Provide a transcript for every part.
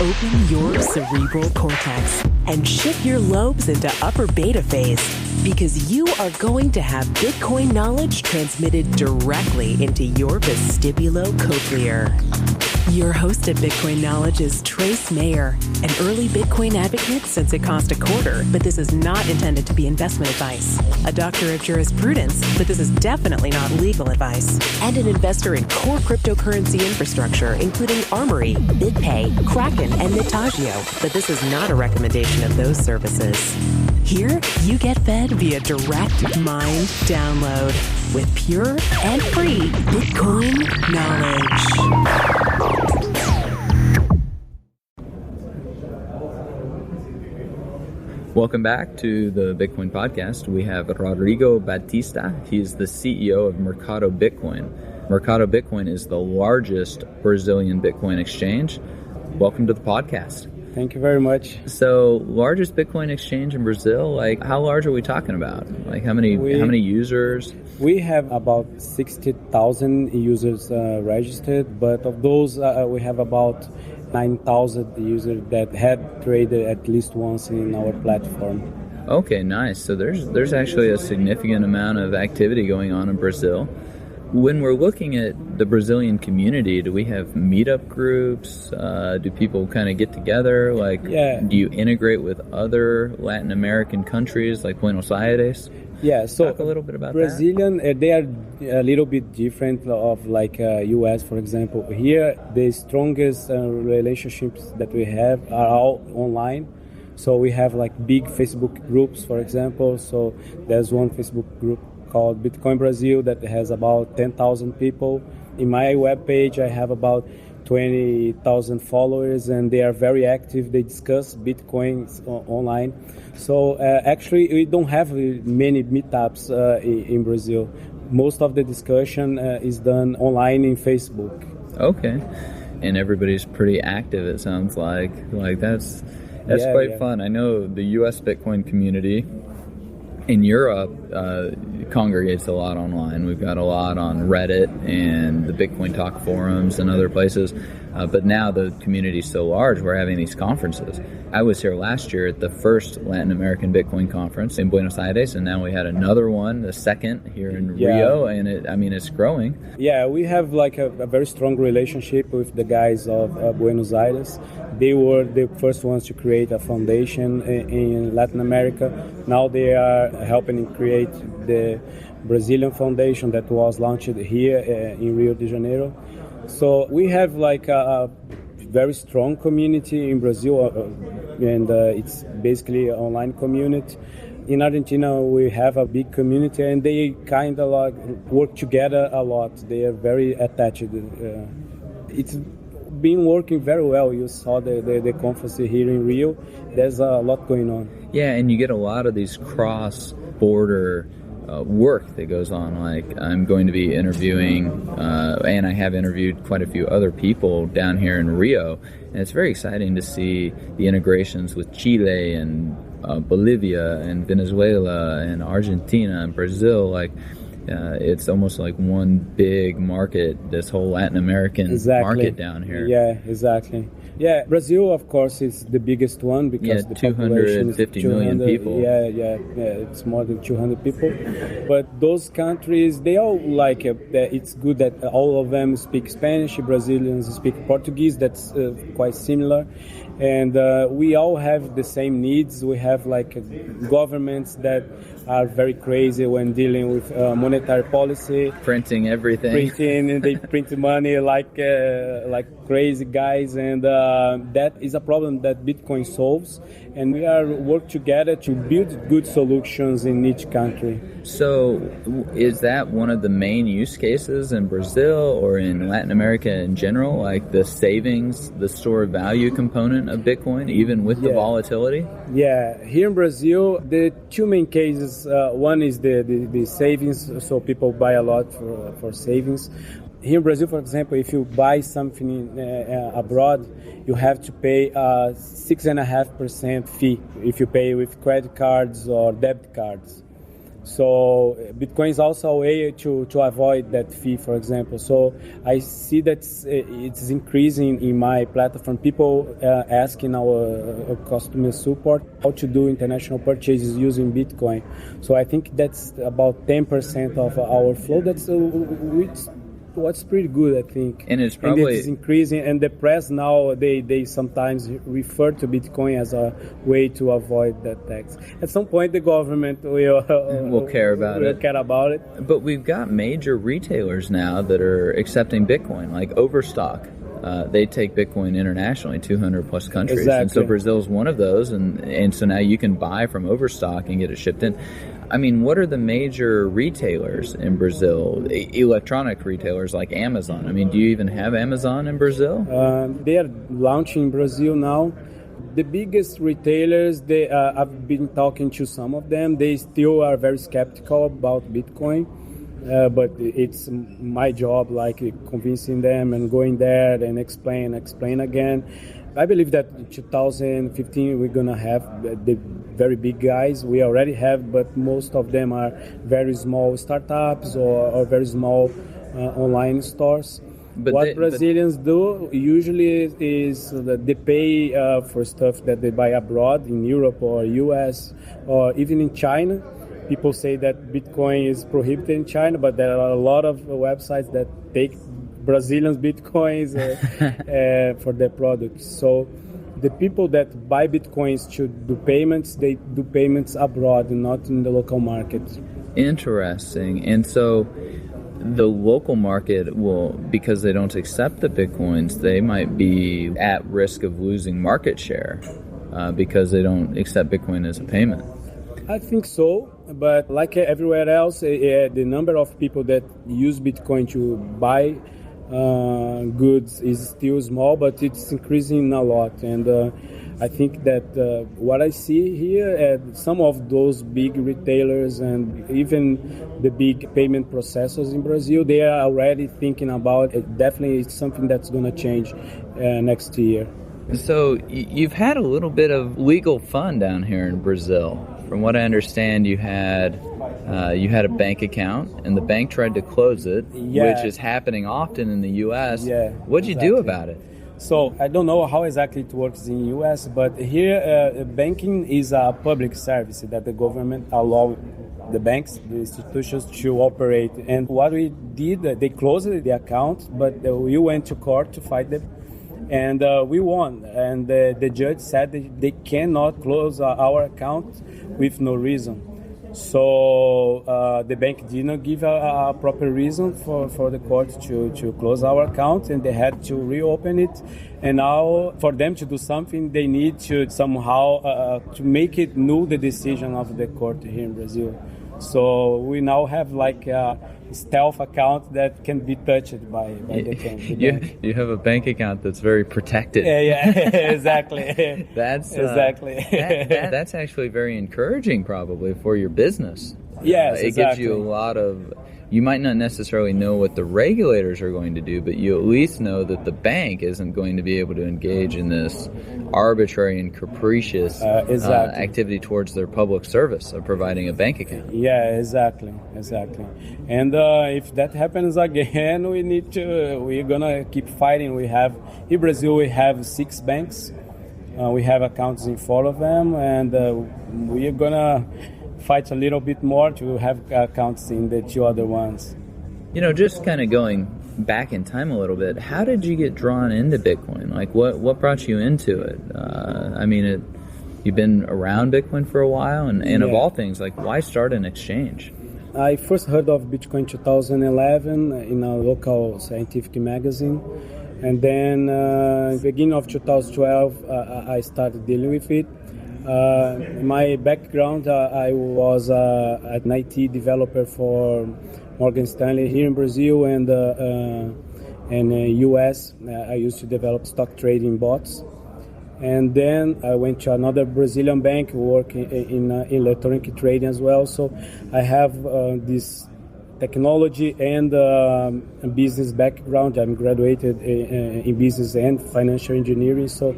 Open your cerebral cortex and shift your lobes into upper beta phase, because you are going to have Bitcoin knowledge transmitted directly into your vestibulocochlear. Your host at Bitcoin Knowledge is Trace Mayer, an early Bitcoin advocate since it cost $0.25, but this is not intended to be investment advice. A doctor of jurisprudence, but this is definitely not legal advice. And an investor in core cryptocurrency infrastructure, including Armory, BitPay, Kraken, and Mitagio, but this is not a recommendation of those services. Here, you get fed via direct mind download with pure and free Bitcoin knowledge. Welcome back to the Bitcoin podcast. We have Rodrigo Batista. He's the CEO of Mercado Bitcoin. Mercado Bitcoin is the largest Brazilian Bitcoin exchange. Welcome to the podcast. Thank you very much. So, largest Bitcoin exchange in Brazil, like how large are we talking about? Like how many users? We have about 60,000 users registered, but of those we have about 9,000 users that had traded at least once in our platform. Okay, nice. So there's actually a significant amount of activity going on in Brazil. When we're looking at the Brazilian community, do we have meetup groups? Do people kind of get together? Do you integrate with other Latin American countries like Buenos Aires? Yeah, so talk a little bit about Brazilian, they are a little bit different of like US, for example. Here, the strongest relationships that we have are all online. So we have like big Facebook groups, for example. So there's one Facebook group called Bitcoin Brazil that has about 10,000 people. In my webpage, I have about 20,000 followers, and they are very active. They discuss Bitcoins online. So actually, we don't have many meetups in Brazil. Most of the discussion is done online in Facebook. Okay, and everybody's pretty active. It sounds like that's quite fun. I know the U.S. Bitcoin community in Europe congregates a lot online. We've got a lot on Reddit and the Bitcoin Talk forums and other places. But now the community is so large, we're having these conferences. I was here last year at the first Latin American Bitcoin conference in Buenos Aires, and now we had another one, the second here in Rio, and it's growing. Yeah, we have like a very strong relationship with the guys of Buenos Aires. They were the first ones to create a foundation in Latin America. Now they are helping create the Brazilian foundation that was launched here in Rio de Janeiro. So we have like a very strong community in Brazil, and it's basically an online community. In Argentina, we have a big community, and they kind of like work together a lot. They are very attached. It's been working very well. You saw the conference here in Rio. There's a lot going on. Yeah, and you get a lot of these cross-border work that goes on. Like I'm going to be interviewing, and I have interviewed quite a few other people down here in Rio, and it's very exciting to see the integrations with Chile and Bolivia and Venezuela and Argentina and Brazil. Like it's almost like one big market, this whole Latin American market down here. Yeah, exactly. Yeah, Brazil, of course, is the biggest one because the population is 250 million people. Yeah, it's more than 200 people. But those countries, they all like it. It's good that all of them speak Spanish. Brazilians speak Portuguese. That's quite similar. And we all have the same needs. We have like governments that are very crazy when dealing with monetary policy. Printing everything. And they print money like crazy guys. And that is a problem that Bitcoin solves. And we are work together to build good solutions in each country. So is that one of the main use cases in Brazil or in Latin America in general, like the savings, the store of value component of Bitcoin, even with the volatility? Yeah, here in Brazil, the two main cases, one is the savings, so people buy a lot for savings. Here in Brazil, for example, if you buy something abroad, you have to pay a 6.5% fee if you pay with credit cards or debit cards. So Bitcoin is also a way to avoid that fee, for example. So I see that it's increasing in my platform. People asking our customer support how to do international purchases using Bitcoin. So I think that's about 10% of our flow. That's what's pretty good, I think. And it's probably it's increasing. And the press now, they sometimes refer to Bitcoin as a way to avoid that tax. At some point, the government will care about it. But we've got major retailers now that are accepting Bitcoin, like Overstock. They take Bitcoin internationally, 200 plus countries. Exactly. And so Brazil's one of those. And so now you can buy from Overstock and get it shipped in. I mean, what are the major retailers in Brazil, electronic retailers like Amazon? I mean, do you even have Amazon in Brazil? They are launching in Brazil now. The biggest retailers, I've been talking to some of them. They still are very skeptical about Bitcoin. But it's my job, like convincing them and going there and explain again. I believe that in 2015 we're gonna have the very big guys. We already have, but most of them are very small startups or very small online stores. But Brazilians do usually is that they pay for stuff that they buy abroad in Europe or US or even in China. People say that Bitcoin is prohibited in China, but there are a lot of websites that take Brazilians Bitcoins for their products. So the people that buy Bitcoins to do payments, they do payments abroad and not in the local market. Interesting. And so the local market will, because they don't accept the Bitcoins, they might be at risk of losing market share because they don't accept Bitcoin as a payment. I think so, but like everywhere else, the number of people that use Bitcoin to buy goods is still small, but it's increasing a lot. And I think that what I see here, some of those big retailers and even the big payment processors in Brazil, they are already thinking about it. Definitely it's something that's going to change next year. So you've had a little bit of legal fun down here in Brazil. From what I understand, you had a bank account, and the bank tried to close it, which is happening often in the U.S. Yeah, What'd you do about it? So I don't know how exactly it works in the U.S., but here banking is a public service that the government allows the banks, the institutions to operate. And what we did, they closed the account, but we went to court to fight them. And we won. And the judge said that they cannot close our account with no reason. So the bank did not give a proper reason for the court to close our account, and they had to reopen it. And now, for them to do something, they need to somehow to make it null the decision of the court here in Brazil. So we now have like a stealth account that can be touched by the bank. You have a bank account that's very protected. Yeah, exactly. That's exactly. That's actually very encouraging, probably, for your business. Yes, it gives you a lot of. You might not necessarily know what the regulators are going to do, but you at least know that the bank isn't going to be able to engage in this arbitrary and capricious activity towards their public service of providing a bank account. Yeah, exactly. And if that happens again, we're gonna keep fighting. In Brazil, we have 6 banks. We have accounts in 4 of them, and we're gonna fight a little bit more to have accounts in the 2 other ones. Just kind of going back in time a little bit, how did you get drawn into Bitcoin? Like, what brought you into it? You've been around Bitcoin for a while, and of all things, like, why start an exchange? I first heard of Bitcoin in 2011 in a local scientific magazine. And then beginning of 2012, I started dealing with it. My background, I was an IT developer for Morgan Stanley here in Brazil and US. I used to develop stock trading bots. And then I went to another Brazilian bank working in electronic trading as well. So I have this technology and business background. I'm graduated in business and financial engineering. So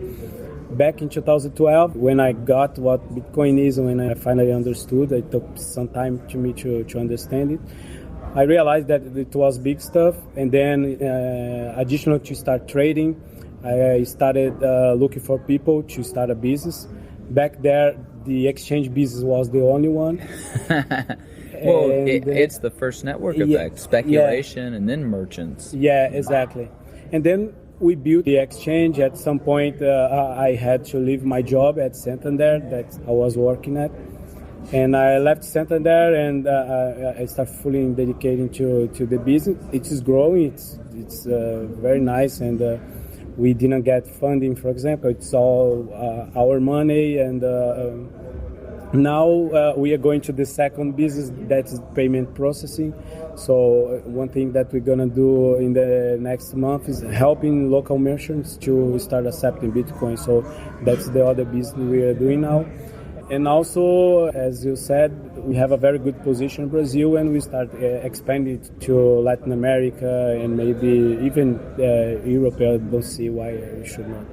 back in 2012, when I got what Bitcoin is, when I finally understood, it took some time to me to understand it. I realized that it was big stuff, and then additional to start trading, I started looking for people to start a business. Back there, the exchange business was the only one. Well, it's the first network effect, speculation, and then merchants. Yeah, exactly. And then we built the exchange. At some point, I had to leave my job at Santander that I was working at. And I left Santander, and I started fully dedicating to the business. It is growing. It's very nice, and we didn't get funding, for example. It's all our money, and now we are going to the second business, that's payment processing. So one thing that we're gonna do in the next month is helping local merchants to start accepting Bitcoin. So that's the other business we are doing now. And also, as you said, we have a very good position in Brazil, and we start expanding to Latin America and maybe even Europe. I don't see why we should not.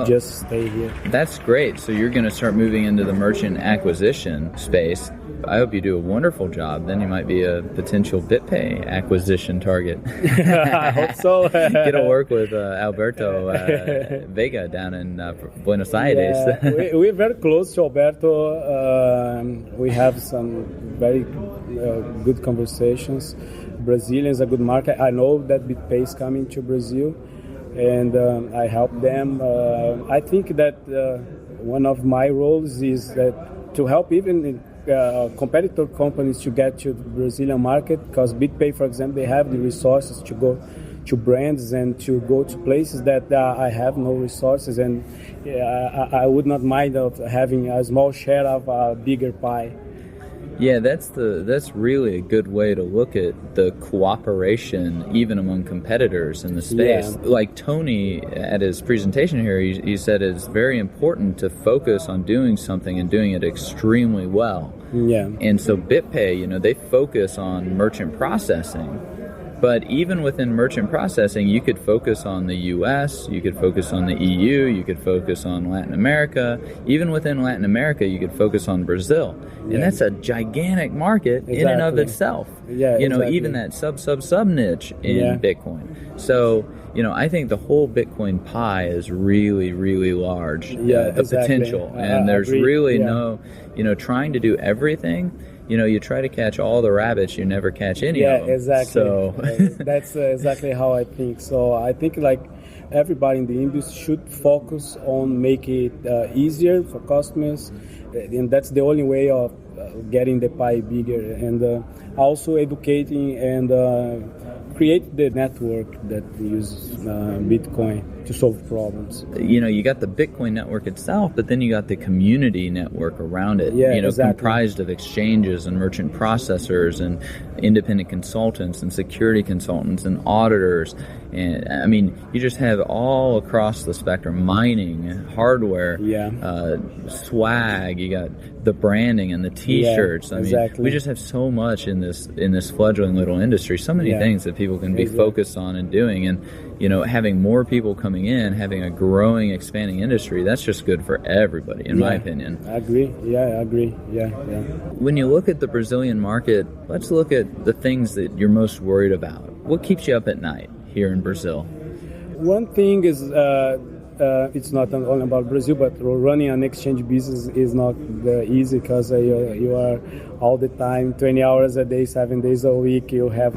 Just stay here. That's great. So you're going to start moving into the merchant acquisition space. I hope you do a wonderful job. Then you might be a potential BitPay acquisition target. I hope so. Get to work with Alberto Vega down in Buenos Aires. Yeah, we're very close to Alberto. We have some very good conversations. Brazil is a good market. I know that BitPay is coming to Brazil, and I help them. I think that one of my roles is to help even competitor companies to get to the Brazilian market, because BitPay, for example, they have the resources to go to brands and to go to places that I have no resources, and I would not mind of having a small share of a bigger pie. Yeah, that's really a good way to look at the cooperation even among competitors in the space. Yeah. Like Tony at his presentation here, he said it's very important to focus on doing something and doing it extremely well. Yeah. And so BitPay, they focus on merchant processing. But even within merchant processing, you could focus on the U.S., you could focus on the EU, you could focus on Latin America. Even within Latin America, you could focus on Brazil. And that's a gigantic market in and of itself. Yeah, exactly. Even that sub niche in Bitcoin. So, I think the whole Bitcoin pie is really, really large. The potential. And there's really no, trying to do everything. You try to catch all the rabbits, you never catch any of them. Yeah, exactly. So that's exactly how I think. So I think everybody in the industry should focus on making it easier for customers, and that's the only way of getting the pie bigger, and also educating and create the network that uses Bitcoin to solve problems. You got the Bitcoin network itself, but then you got the community network around it, exactly. Comprised of exchanges and merchant processors and independent consultants and security consultants and auditors. And you just have all across the spectrum, mining, hardware, swag, you got the branding and the t-shirts. Exactly. We just have so much in this fledgling little industry, so many things that people can be focused on and doing. And having more people coming in, having a growing, expanding industry, that's just good for everybody, in my opinion. I agree. Yeah, I agree. Yeah. When you look at the Brazilian market, let's look at the things that you're most worried about. What keeps you up at night here in Brazil? One thing is, it's not only about Brazil, but running an exchange business is not easy, because you are all the time, 20 hours a day, 7 days a week. You have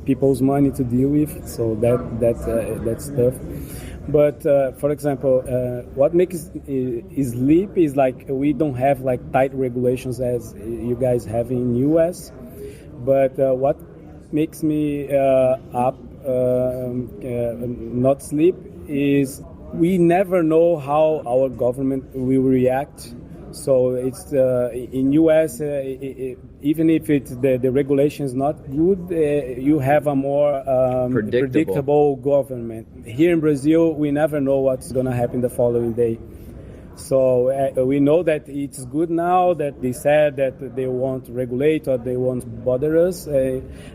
people's money to deal with, so that's tough. But for example, what makes sleep is we don't have tight regulations as you guys have in US. But what makes me not sleep is we never know how our government will react. So it's in US, even if the regulation is not good, you have a more predictable government. Here in Brazil, we never know what's going to happen the following day. So we know that it's good now that they said that they won't regulate or they won't bother us,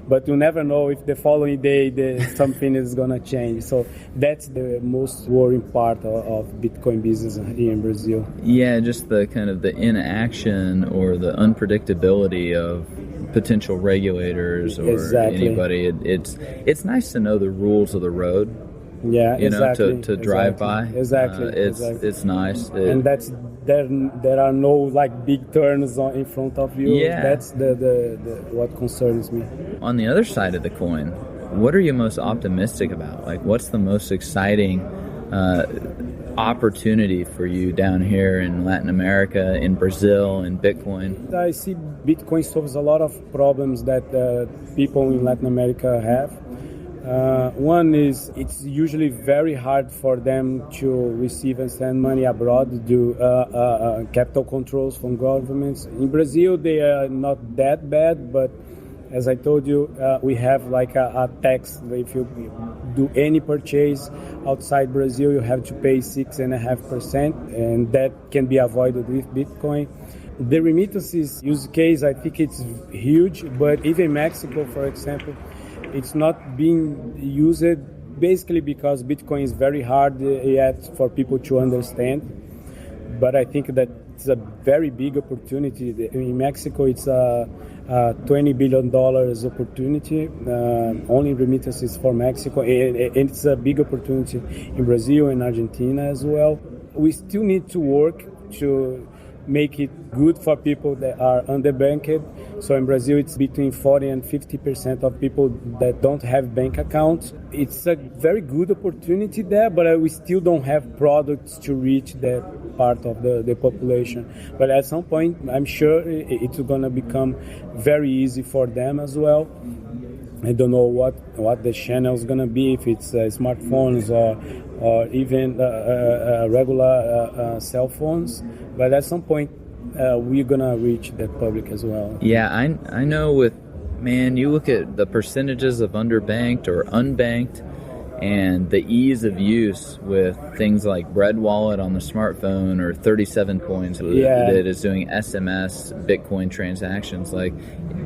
but you never know if the following day something is going to change. So that's the most worrying part of Bitcoin business here in Brazil. Yeah, just the kind of the inaction or the unpredictability of potential regulators or anybody. It's nice to know the rules of the road. Yeah, to drive by. Exactly. It's nice. And that's there are no like big turns in front of you. Yeah. That's the what concerns me. On the other side of the coin, what are you most optimistic about? Like, what's the most exciting opportunity for you down here in Latin America, in Brazil, in Bitcoin? I see Bitcoin solves a lot of problems that people in Latin America have. One is it's usually very hard for them to receive and send money abroad due to capital controls from governments. In Brazil, they are not that bad, but as I told you, we have like a tax. If you do any purchase outside Brazil, you have to pay 6.5%, and that can be avoided with Bitcoin. The remittances use case, I think it's huge, but even Mexico, for example, it's not being used basically because Bitcoin is very hard yet for people to understand. But I think that it's a very big opportunity. In Mexico, it's a $20 billion opportunity, only remittances for Mexico, and it's a big opportunity in Brazil and Argentina as well. We still need to work to make it good for people that are underbanked. So in Brazil, it's between 40 and 50% of people that don't have bank accounts. It's a very good opportunity there, but we still don't have products to reach that part of the population. But at some point, I'm sure it's going to become very easy for them as well. I don't know what the channel is going to be, if it's smartphones or even regular cell phones. But at some point, we're going to reach that public as well. Yeah, I know you look at the percentages of underbanked or unbanked and the ease of use with things like Bread Wallet on the smartphone or 37 Coins that is doing SMS Bitcoin transactions. Like,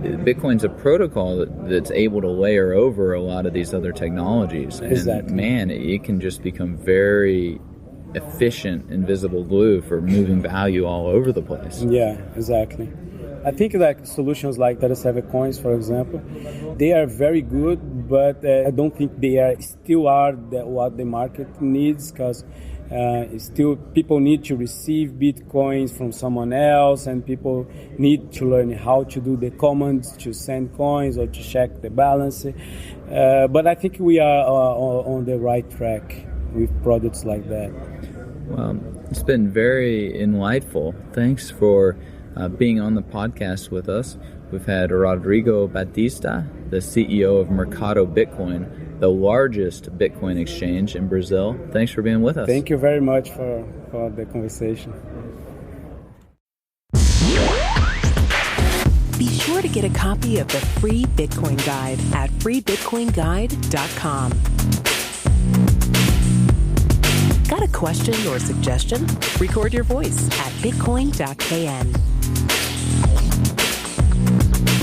Bitcoin's a protocol that's able to layer over a lot of these other technologies. And man, it can just become very efficient invisible glue for moving value all over the place. Yeah, exactly. I think like solutions like 37 Coins, for example, they are very good, but I don't think they still are what the market needs, because still people need to receive Bitcoins from someone else, and people need to learn how to do the commands to send coins or to check the balance. But I think we are on the right track with products like that. Well, it's been very enlightful. Thanks for being on the podcast with us. We've had Rodrigo Batista, the CEO of Mercado Bitcoin, the largest Bitcoin exchange in Brazil. Thanks for being with us. Thank you very much for the conversation. Be sure to get a copy of the free Bitcoin Guide at freebitcoinguide.com. Got a question or suggestion? Record your voice at bitcoin.kn.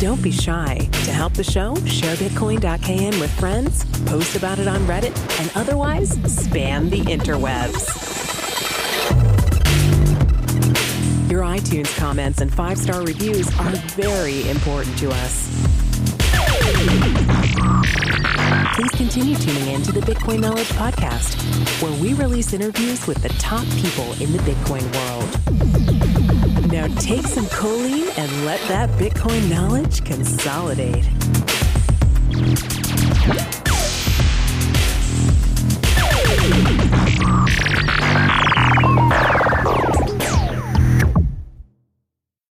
Don't be shy. To help the show, share bitcoin.kn with friends, post about it on Reddit, and otherwise spam the interwebs. Your iTunes comments and 5-star reviews are very important to us. Please continue tuning in to the Bitcoin Knowledge Podcast, where we release interviews with the top people in the Bitcoin world. Now take some choline and let that Bitcoin knowledge consolidate.